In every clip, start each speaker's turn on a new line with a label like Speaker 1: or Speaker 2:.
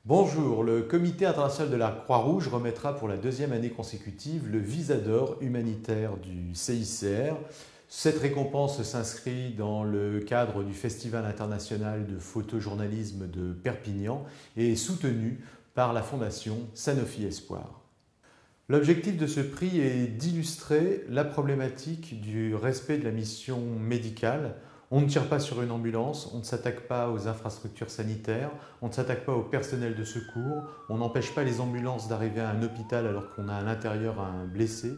Speaker 1: Bonjour, le Comité international de la Croix-Rouge remettra pour la deuxième année consécutive le Visa d'or humanitaire du CICR. Cette récompense s'inscrit dans le cadre du Festival international de photojournalisme de Perpignan et est soutenue par la Fondation Sanofi Espoir. L'objectif de ce prix est d'illustrer la problématique du respect de la mission médicale. On ne tire pas sur une ambulance, on ne s'attaque pas aux infrastructures sanitaires, on ne s'attaque pas au personnel de secours, on n'empêche pas les ambulances d'arriver à un hôpital alors qu'on a à l'intérieur un blessé.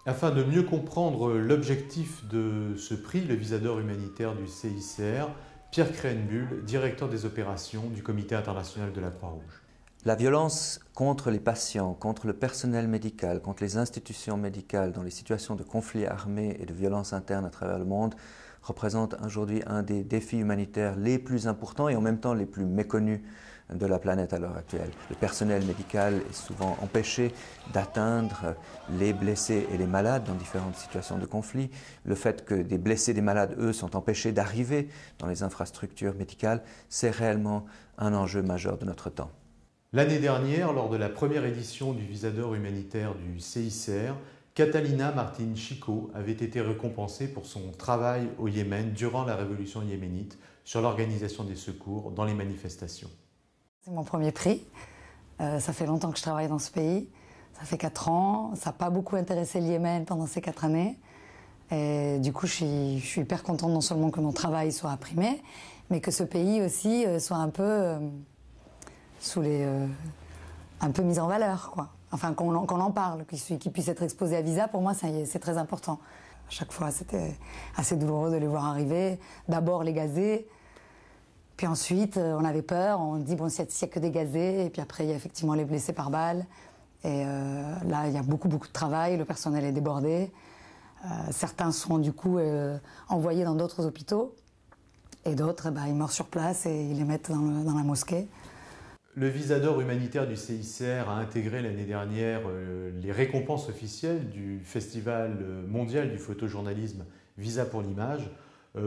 Speaker 1: Afin de mieux comprendre l'objectif de ce prix, le Visa d'or humanitaire du CICR, Pierre Krenbuhl, directeur des opérations du Comité international de la Croix-Rouge.
Speaker 2: La violence contre les patients, contre le personnel médical, contre les institutions médicales dans les situations de conflits armés et de violences internes à travers le monde représente aujourd'hui un des défis humanitaires les plus importants et en même temps les plus méconnus de la planète à l'heure actuelle. Le personnel médical est souvent empêché d'atteindre les blessés et les malades dans différentes situations de conflit. Le fait que des blessés et des malades, eux, sont empêchés d'arriver dans les infrastructures médicales, c'est réellement un enjeu majeur de notre temps.
Speaker 1: L'année dernière, lors de la première édition du Visa d'or humanitaire du CICR, Catalina Martin Chico avait été récompensée pour son travail au Yémen durant la révolution yéménite sur l'organisation des secours dans les manifestations.
Speaker 3: C'est mon premier prix. Ça fait longtemps que je travaille dans ce pays. Ça fait 4 ans. Ça n'a pas beaucoup intéressé le Yémen pendant ces 4 années. Et du coup, je suis hyper contente non seulement que mon travail soit imprimé, mais que ce pays aussi soit un peu un peu mis en valeur, quoi. Enfin, qu'on en parle, qu'il puisse être exposé à Visa, pour moi, c'est très important. À chaque fois, c'était assez douloureux de les voir arriver. D'abord les gazés, puis ensuite, on avait peur, on dit, bon, s'il n'y a que des gazés, et puis après, il y a effectivement les blessés par balle. Et là, il y a beaucoup de travail, le personnel est débordé. Certains sont du coup envoyés dans d'autres hôpitaux, et d'autres, ils meurent sur place et ils les mettent dans la mosquée.
Speaker 1: Le Visa d'or humanitaire du CICR a intégré l'année dernière les récompenses officielles du Festival mondial du photojournalisme Visa pour l'image.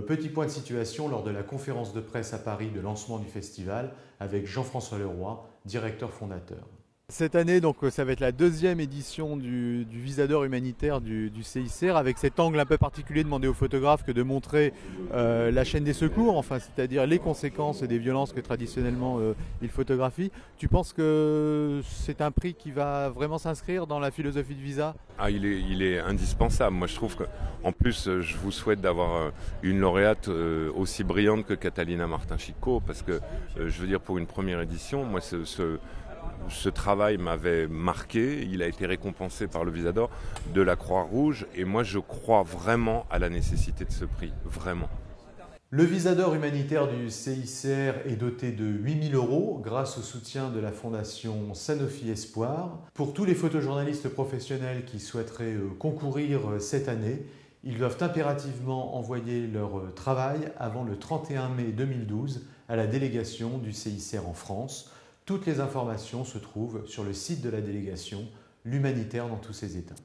Speaker 1: Petit point de situation lors de la conférence de presse à Paris de lancement du festival avec Jean-François Leroy, directeur fondateur.
Speaker 4: Cette année, donc, ça va être la deuxième édition du Visa d'or humanitaire du CICR, avec cet angle un peu particulier demandé aux photographes que de montrer la chaîne des secours, enfin, c'est-à-dire les conséquences des violences que traditionnellement ils photographient. Tu penses que c'est un prix qui va vraiment s'inscrire dans la philosophie de Visa ?
Speaker 5: Il est indispensable. Moi, je trouve qu'en plus, je vous souhaite d'avoir une lauréate aussi brillante que Catalina Martin Chico, parce que, je veux dire, pour une première édition, moi, ce travail m'avait marqué, il a été récompensé par le Visa d'or de la Croix-Rouge et moi je crois vraiment à la nécessité de ce prix, vraiment.
Speaker 1: Le Visa d'or humanitaire du CICR est doté de 8 000 € grâce au soutien de la Fondation Sanofi Espoir. Pour tous les photojournalistes professionnels qui souhaiteraient concourir cette année, ils doivent impérativement envoyer leur travail avant le 31 mai 2012 à la délégation du CICR en France. Toutes les informations se trouvent sur le site de la délégation, l'humanitaire dans tous ses états.